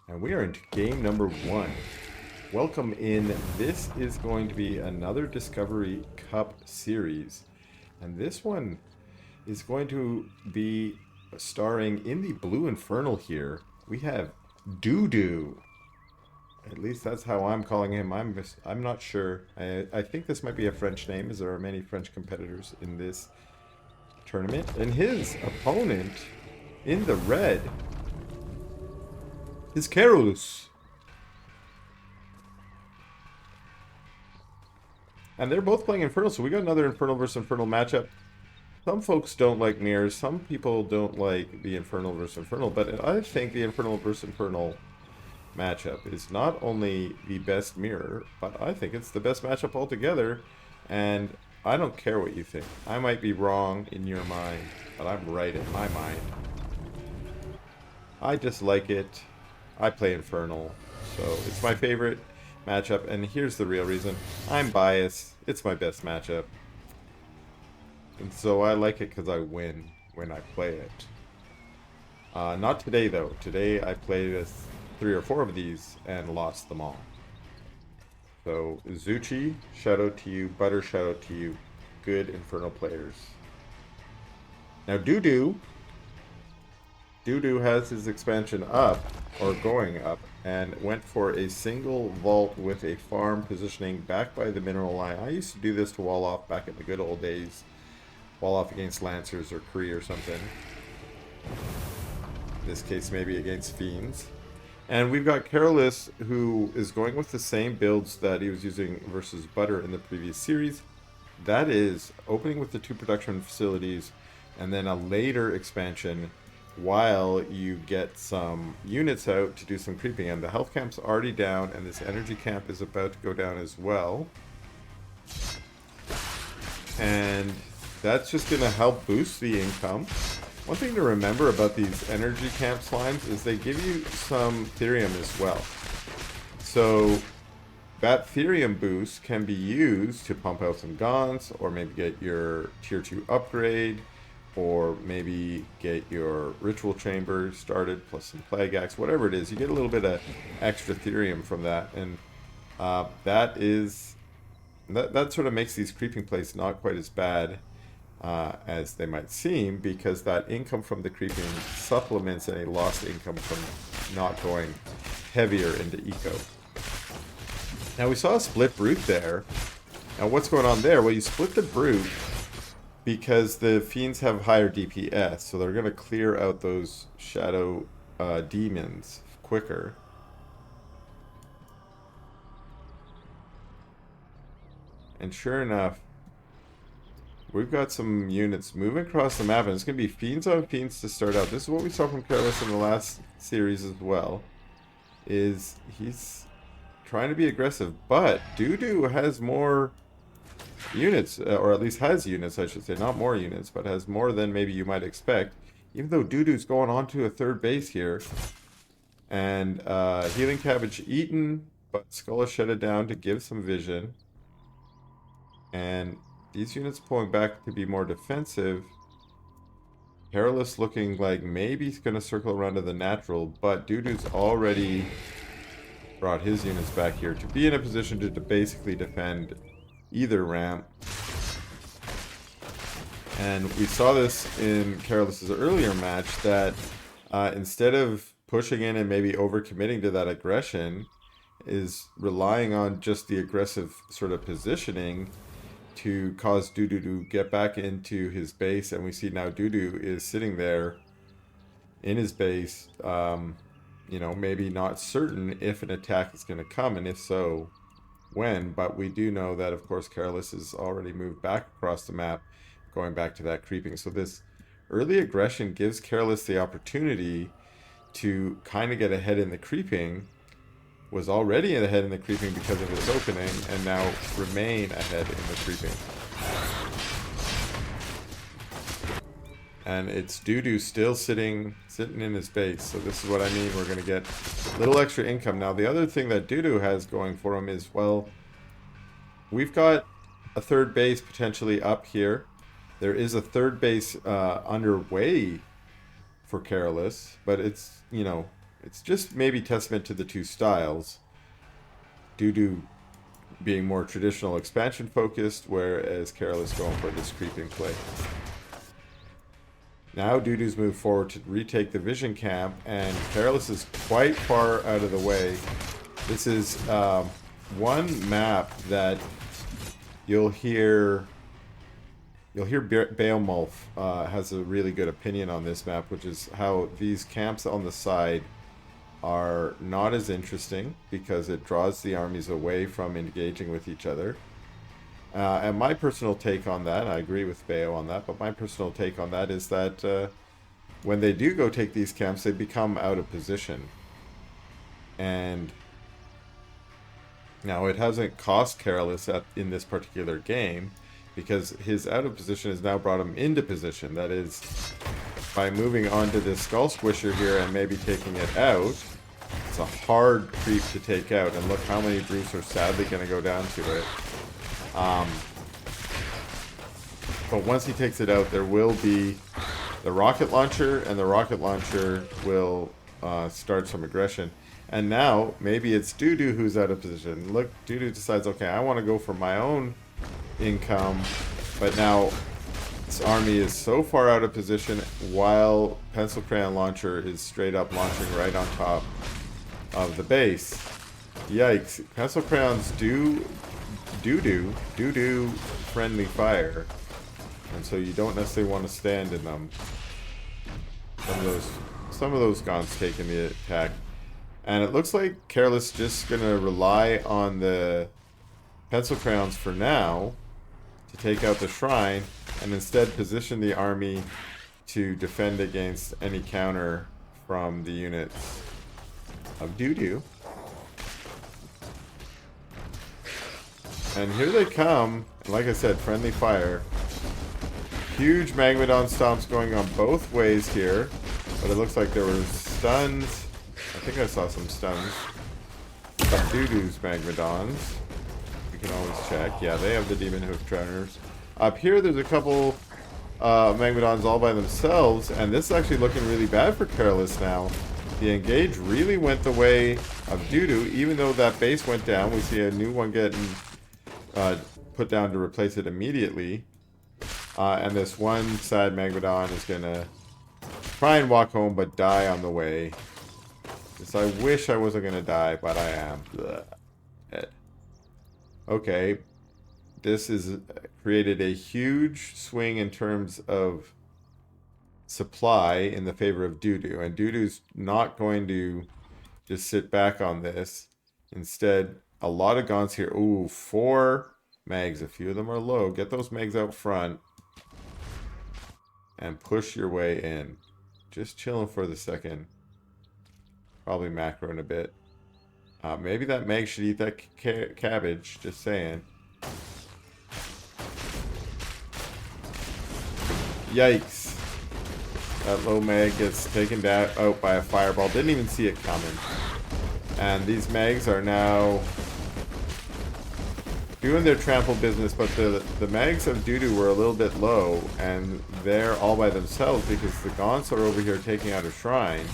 And we are into game number 1. Welcome in. This is going to be another Discovery Cup series. And this one is going to be starring in the Blue Infernal here. We have Doudouuu. At least that's how I'm calling him. I'm not sure. I think this might be a French name, as there are many French competitors in this tournament. And his opponent in the red is Karolus. And they're both playing Infernal, so we got another Infernal versus Infernal matchup. Some folks don't like mirrors, some people don't like the Infernal versus Infernal, but I think the Infernal versus Infernal matchup is not only the best mirror, but I think it's the best matchup altogether. And I don't care what you think. I might be wrong in your mind, but I'm right in my mind. I just like it. I play Infernal, so it's my favorite matchup, and here's the real reason. I'm biased. It's my best matchup. And so I like it because I win when I play it. Not today, though. Today I played 3 or 4 of these and lost them all. So, Zuchi, shout out to you. Butter, shout out to you. Good Infernal players. Now, Doudouuu has his expansion up, or going up, and went for a single vault with a farm positioning back by the mineral line. I used to do this to wall off back in the good old days. Wall off against Lancers or Kree or something. In this case, maybe against Fiends. And we've got Karolus, who is going with the same builds that he was using versus Butter in the previous series. That is, opening with the 2 production facilities, and then a later expansion while you get some units out to do some creeping. And the health camp's already down, and this energy camp is about to go down as well. And that's just going to help boost the income. One thing to remember about these energy camp slimes is they give you some therium as well. So that therium boost can be used to pump out some gaunts, or maybe get your tier 2 upgrade, or maybe get your ritual chamber started, plus some plague axe, whatever it is. You get a little bit of extra therium from that, and that sort of makes these creeping plays not quite as bad as they might seem, because that income from the creeping supplements any lost income from not going heavier into eco. Now we saw a split brute there. Now what's going on there? Well, you split the brute because the Fiends have higher DPS, so they're going to clear out those shadow demons quicker. And sure enough, we've got some units moving across the map, and it's going to be Fiends on Fiends to start out. This is what we saw from Karolus in the last series as well, is he's trying to be aggressive, but Doudouuu has more units, or at least has units, I should say. Not more units, but has more than maybe you might expect. Even though Doudouu's going on to a 3rd base here. And Healing Cabbage eaten, but Skull is shutted down to give some vision. And these units pulling back to be more defensive. Karolus looking like maybe he's going to circle around to the natural, but Doudouu's already brought his units back here to be in a position to basically defend either ramp. And we saw this in Karolus's earlier match, that instead of pushing in and maybe overcommitting to that aggression, is relying on just the aggressive sort of positioning to cause Doudouuu to get back into his base. And we see now Doudouuu is sitting there in his base, you know, maybe not certain if an attack is going to come, and if so, when. But we do know that, of course, Karolus has already moved back across the map, going back to that creeping. So this early aggression gives Karolus the opportunity to kind of get ahead in the creeping. Was already ahead in the creeping because of his opening, and now remain ahead in the creeping. And it's Doudouuu still sitting in his base. So this is what I mean. We're going to get a little extra income. Now, the other thing that Doudouuu has going for him is, well, we've got a 3rd base potentially up here. There is a 3rd base underway for Karolus, but it's, you know, it's just maybe testament to the two styles. Doudouuu being more traditional expansion focused, whereas Karolus going for this creeping play. Now Doudouu's moved forward to retake the vision camp, and Karolus is quite far out of the way. This is one map that you'll hear Beowulf has a really good opinion on this map, which is how these camps on the side are not as interesting because it draws the armies away from engaging with each other. And my personal take on that, I agree with Beo on that, but my personal take on that is that when they do go take these camps, they become out of position. And now it hasn't cost Karolus in this particular game, because his out of position has now brought him into position. That is, by moving on to this Skull Squisher here and maybe taking it out, it's a hard creep to take out. And look how many Bruce are sadly going to go down to it. But once he takes it out, there will be the rocket launcher, and the rocket launcher will start some aggression. And now, maybe it's Doudouuu who's out of position. Look, Doudouuu decides, okay, I want to go for my own income, but now this army is so far out of position while Pencil Crayon Launcher is straight up launching right on top of the base. Yikes. Pencil Crayons do friendly fire, and so you don't necessarily want to stand in them. Some of those guns taking the attack. And it looks like Karolus just gonna rely on the Pencil Crayons for now to take out the shrine, and instead position the army to defend against any counter from the units of Doudouuu. And here they come, and like I said, friendly fire. Huge Magmadon stomps going on both ways here, but it looks like there were stuns. I think I saw some stuns. Some Doudouu's Magmadons. You can always check. Yeah, they have the Demon Hoof Trainers. Up here, there's a couple Magmadons all by themselves, and this is actually looking really bad for Karolus now. The engage really went the way of Doudouuu, even though that base went down. We see a new one getting put down to replace it immediately. And this one sad Magmadon is going to try and walk home, but die on the way. So I wish I wasn't going to die, but I am. Okay. This has created a huge swing in terms of supply in the favor of Doudouuu. And Doudouu's not going to just sit back on this. Instead, a lot of Gaunts here. Ooh, 4 mags. A few of them are low. Get those mags out front. And push your way in. Just chilling for the second. Probably macroing a bit. Maybe that mag should eat that cabbage. Just saying. Yikes. That low mag gets taken out by a fireball. Didn't even see it coming. And these mags are now doing their trample business, but the mags of Doudouuu were a little bit low, and they're all by themselves because the Gaunts are over here taking out a shrine.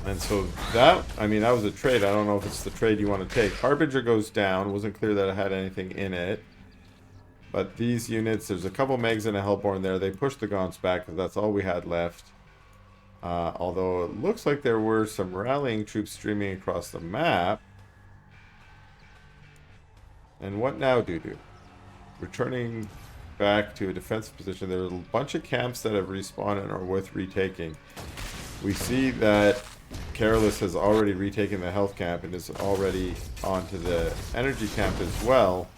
And so that was a trade. I don't know if it's the trade you want to take. Harbinger goes down. Wasn't clear that it had anything in it. But these units, there's a couple Megs and a Hellborn there. They pushed the Gaunts back because that's all we had left. Although it looks like there were some rallying troops streaming across the map. And what now, Doudouuu? Returning back to a defensive position. There are a bunch of camps that have respawned and are worth retaking. We see that Karolus has already retaken the health camp and is already onto the energy camp as well.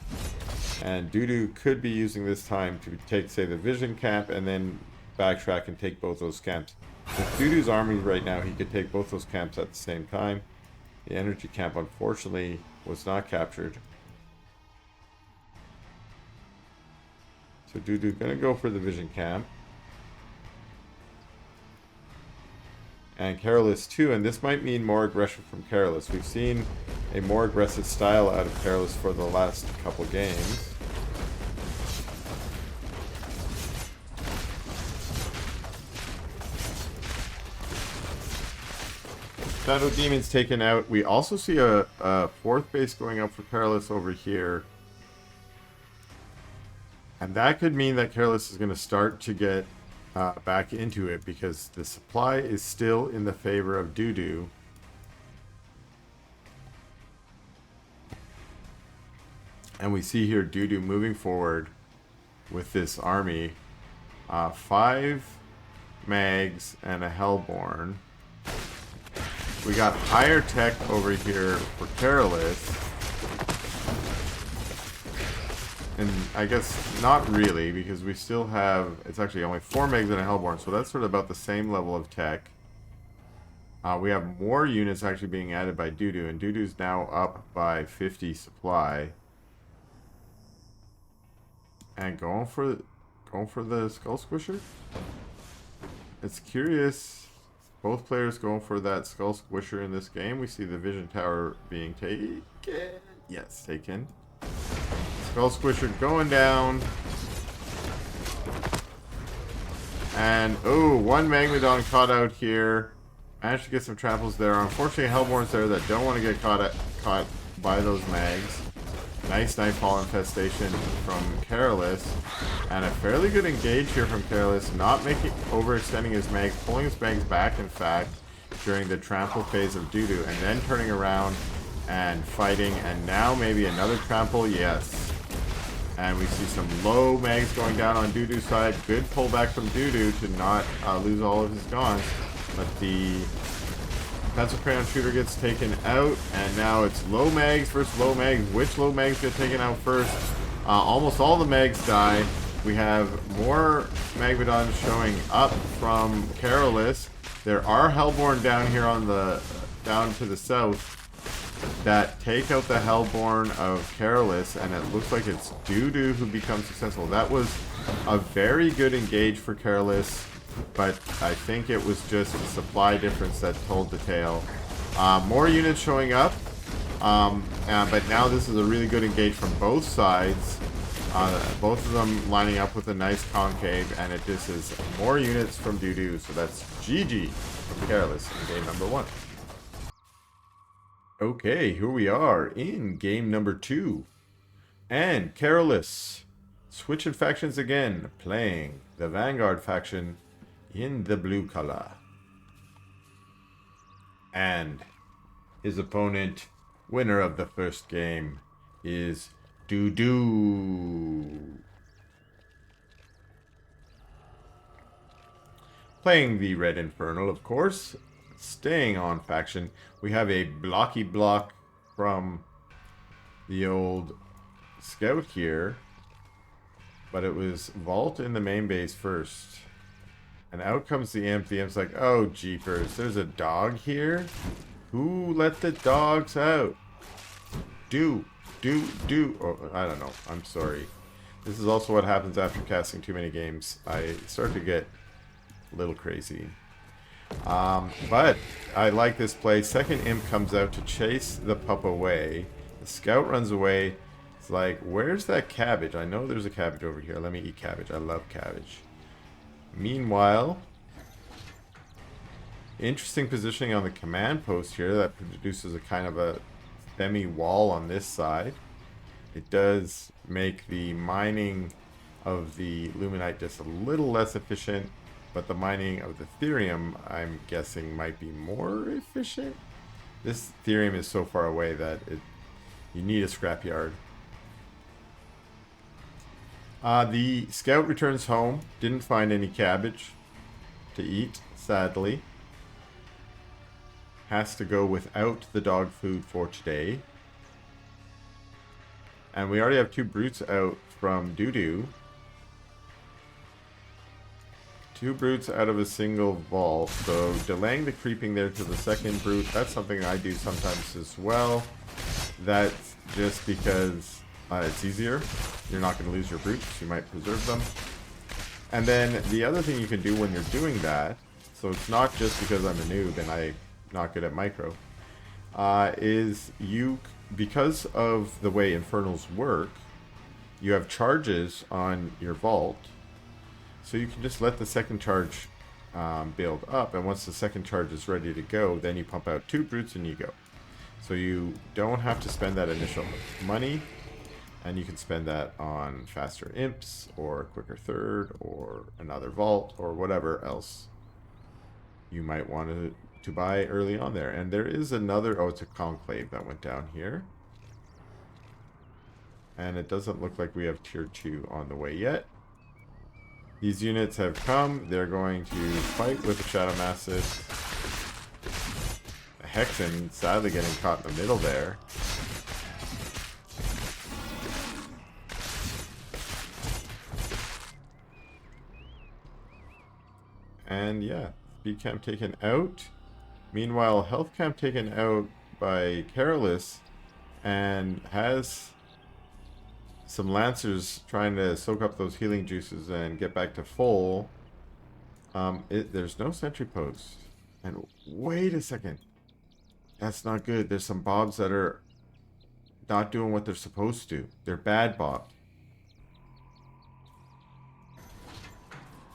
And Doudouuu could be using this time to take, say, the vision camp and then backtrack and take both those camps. With Doudouu's army right now, he could take both those camps at the same time. The energy camp, unfortunately, was not captured. So Doudouuu gonna go for the vision camp. And Karolus too, and this might mean more aggression from Karolus. We've seen a more aggressive style out of Karolus for the last couple games. Shadow Demon's taken out. We also see a fourth base going up for Karolus over here. And that could mean that Karolus is going to start to get back into it because the supply is still in the favor of doudouuu. And we see here doudouuu moving forward with this army. 5 mags and a Hellborn. We got higher tech over here for Karolus. And I guess not really, because we still have, it's actually only 4 megs and a Hellborn, so that's sort of about the same level of tech. We have more units actually being added by doudouuu, and doudouu's now up by 50 supply. And going for the Skull Squisher? It's curious. Both players going for that Skull Squisher in this game. We see the Vision Tower being taken. Yes, taken. Skull Squisher going down. And, oh, one Magmadon caught out here. Managed to get some tramples there. Unfortunately, Hellborn's there that don't want to get caught by those mags. Nice Nightfall infestation from Karolus. And a fairly good engage here from Karolus. Not overextending his mags. Pulling his mags back, in fact, during the trample phase of doudouuu. And then turning around and fighting. And now maybe another trample. Yes. And we see some low mags going down on doudouu's side. Good pullback from doudouuu to not lose all of his gaunts. But the Pencil Crayon Shooter gets taken out. And now it's low mags versus low mags. Which low mags get taken out first? Almost all the mags die. We have more Magmadons showing up from Karolus. There are Hellborn down here on the down to the south that take out the Hellborn of Karolus, and it looks like it's doudouuu who becomes successful. That was a very good engage for Karolus, but I think it was just the supply difference that told the tale. More units showing up, but now this is a really good engage from both sides. Both of them lining up with a nice concave, and this is more units from doudouuu, so that's GG from Karolus in game number 1. Okay, here we are in game number 2. And Karolus switching factions again, playing the Vanguard faction in the blue color. And his opponent, winner of the first game, is doudouuu. Playing the Red Infernal, of course. Staying on faction, we have a blocky block from the old scout here, but it was Vault in the main base first. And out comes the imp. The imp's like, oh jeepers, there's a dog here? Who let the dogs out? Do. Oh, I don't know. I'm sorry. This is also what happens after casting too many games. I start to get a little crazy. But I like this play. Second imp comes out to chase the pup away. The scout runs away. It's like, where's that cabbage? I know there's a cabbage over here. Let me eat cabbage. I love cabbage. Meanwhile, interesting positioning on the command post here that produces a kind of a semi-wall on this side. It does make the mining of the Luminite just a little less efficient. But the mining of the Therium, I'm guessing, might be more efficient. This Therium is so far away that you need a scrapyard. The scout returns home. Didn't find any cabbage to eat, sadly. Has to go without the dog food for today. And we already have 2 brutes out from doudouuu. 2 brutes out of a single vault, so delaying the creeping there to the second brute, that's something I do sometimes as well. That's just because it's easier. You're not going to lose your brutes, you might preserve them. And then the other thing you can do when you're doing that, so it's not just because I'm a noob and I'm not good at micro, is because of the way Infernals work, you have charges on your vault. So you can just let the second charge build up, and once the second charge is ready to go, then you pump out 2 brutes and you go. So you don't have to spend that initial money, and you can spend that on faster imps, or a quicker third, or another vault, or whatever else you might want to buy early on there. And there is another, oh, it's a conclave that went down here. And it doesn't look like we have tier 2 on the way yet. These units have come. They're going to fight with the Shadow Massive. The Hexen sadly getting caught in the middle there. And yeah, speed camp taken out. Meanwhile, health camp taken out by Karolus, and has some lancers trying to soak up those healing juices and get back to full. There's no sentry post. And wait a second. That's not good. There's some bobs that are not doing what they're supposed to. They're bad bobs.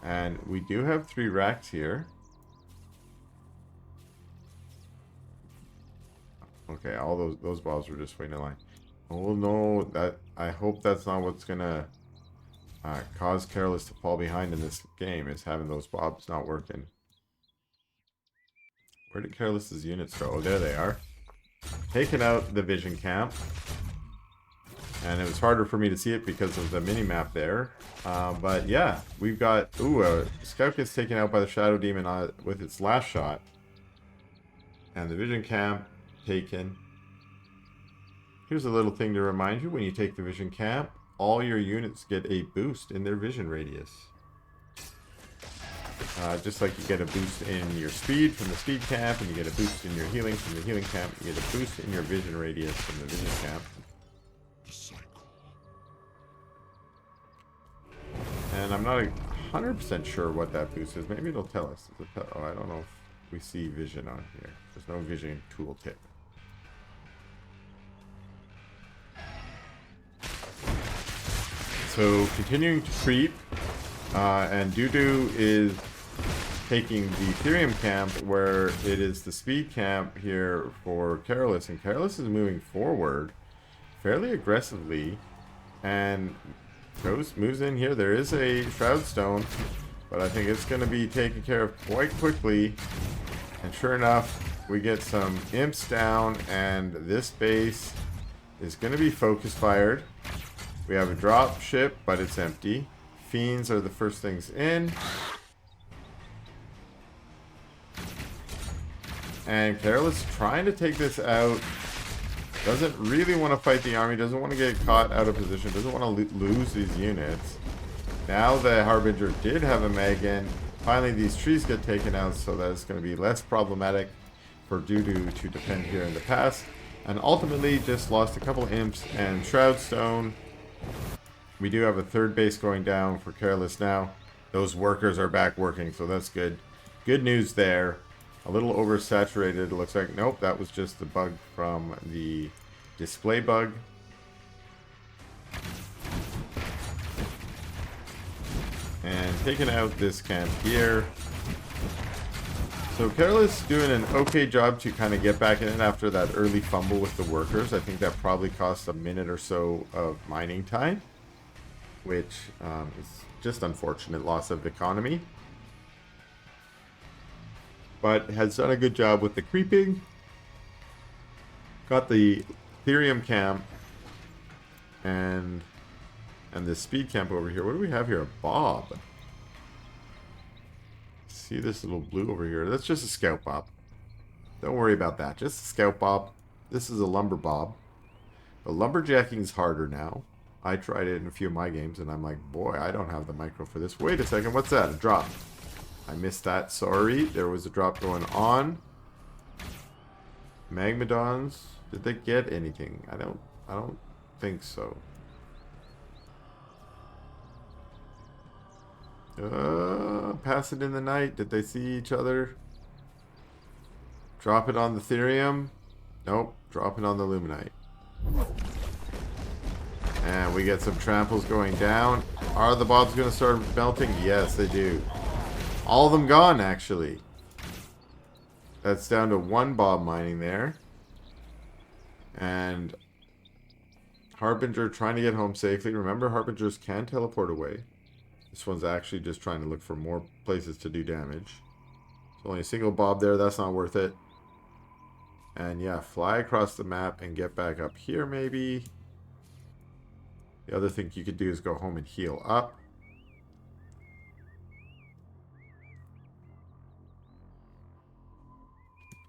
And we do have 3 racks here. Okay, all those bobs were just waiting in line. Oh no, I hope that's not what's gonna cause Karolus to fall behind in this game, is having those bobs not working. Where did Karolus's units go? Oh, there they are. Taking out the vision camp. And it was harder for me to see it because of the mini-map there. But yeah, we've got... Ooh, a scout gets taken out by the Shadow Demon with its last shot. And the vision camp taken. Here's a little thing to remind you. When you take the vision camp, all your units get a boost in their vision radius. Just like you get a boost in your speed from the speed camp, and you get a boost in your healing from the healing camp, you get a boost in your vision radius from the vision camp. And I'm not 100% sure what that boost is. Maybe it'll tell us. Oh, I don't know if we see vision on here. There's no vision tooltip. So continuing to creep, and doudouuu is taking the Ethereum camp, where it is the speed camp here for Karolus, and Karolus is moving forward fairly aggressively, and moves in here. There is a Shroud Stone, but I think it's going to be taken care of quite quickly, and sure enough, we get some imps down, and this base is going to be focus fired. We have a drop ship, but it's empty. Fiends are the first things in. And Karolus trying to take this out. Doesn't really want to fight the army. Doesn't want to get caught out of position. Doesn't want to lose these units. Now the Harbinger did have a Megan. Finally, these trees get taken out, so that it's going to be less problematic for doudouuu to defend here in the past. And ultimately, just lost a couple imps and Shroud Stone. We do have a third base going down for Karolus now. Those workers are back working, so that's good. Good news there. A little oversaturated, it looks like. Nope, that was just the bug from the display bug. And taking out this camp here. So Karolus doing an okay job to kind of get back in after that early fumble with the workers. I think that probably cost a minute or so of mining time, which is just unfortunate loss of economy. But has done a good job with the creeping. Got the Ethereum camp and the speed camp over here. What do we have here? A Bob. See this little blue over here? That's just a scout bob. Don't worry about that. Just a scout bob. This is a lumber bob. The lumberjacking is harder now. I tried it in a few of my games, and I'm like, boy, I don't have the micro for this. Wait a second. What's that? A drop. I missed that. Sorry. There was a drop going on. Magmadons. Did they get anything? I don't think so. Pass it in the night. Did they see each other? Drop it on the Therium. Nope. Drop it on the Luminite. And we get some tramples going down. Are the bobs going to start melting? Yes, they do. All of them gone, actually. That's down to 1 Bob mining there. And Harbinger trying to get home safely. Remember, Harbingers can teleport away. This one's actually just trying to look for more places to do damage. There's only a single Bob there. That's not worth it. And yeah, fly across the map and get back up here maybe. The other thing you could do is go home and heal up.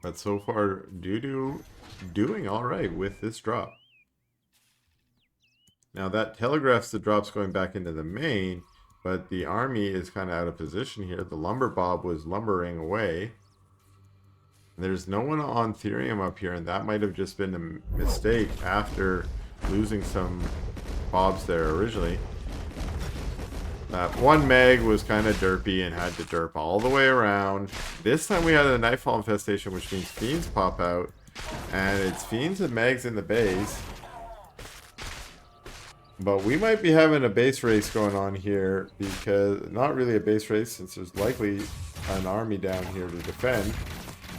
But so far, doudouuu doing alright with this drop. Now that telegraphs the drops going back into the main, but the army is kind of out of position here. The lumber Bob was lumbering away. There's no one on Therium up here, and that might have just been a mistake after losing some Bobs there originally. That one Meg was kind of derpy and had to derp all the way around. This time we had a Nightfall infestation, which means Fiends pop out. And it's Fiends and Megs in the base. But we might be having a base race going on here, because not really a base race, since there's likely an army down here to defend.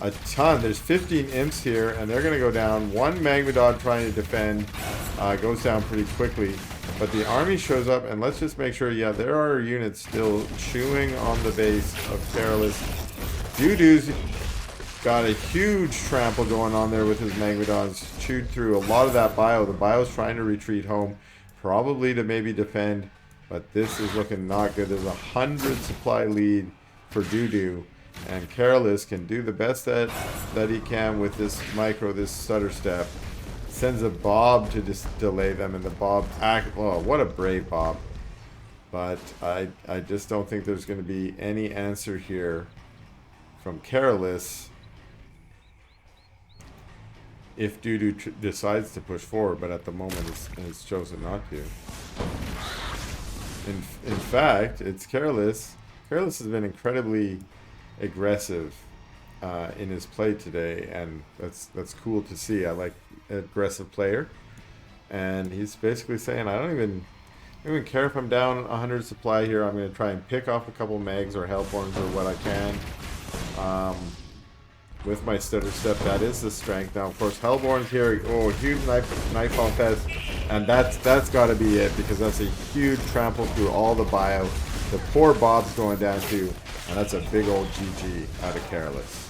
A ton. There's 15 imps here, and they're going to go down. One Magmadod trying to defend goes down pretty quickly. But the army shows up, and let's just make sure, yeah, there are units still chewing on the base of Karolus. doudouuu's got a huge trample going on there with his Magmadons. Chewed through a lot of that bio. The bio's trying to retreat home, probably to maybe defend, but this is looking not good. There's 100 supply lead for doudouuu, and Karolus can do the best that he can with this micro, this stutter step. Sends a Bob to just delay them, and the Bob oh, what a brave Bob. But I just don't think there's going to be any answer here from Karolus if doudouuu decides to push forward, but at the moment it's chosen not to. In fact, it's Karolus. Karolus has been incredibly aggressive in his play today, and that's cool to see. I like an aggressive player, and he's basically saying, I don't even care if I'm down 100 supply here. I'm going to try and pick off a couple Megs or Hellborns or what I can. With my stutter step, that is the strength. Now, of course, Hellborn's here. Oh, huge Nightfall Fest, and that's got to be it, because that's a huge trample through all the bio. The poor Bob's going down too, and that's a big old GG out of Karolus.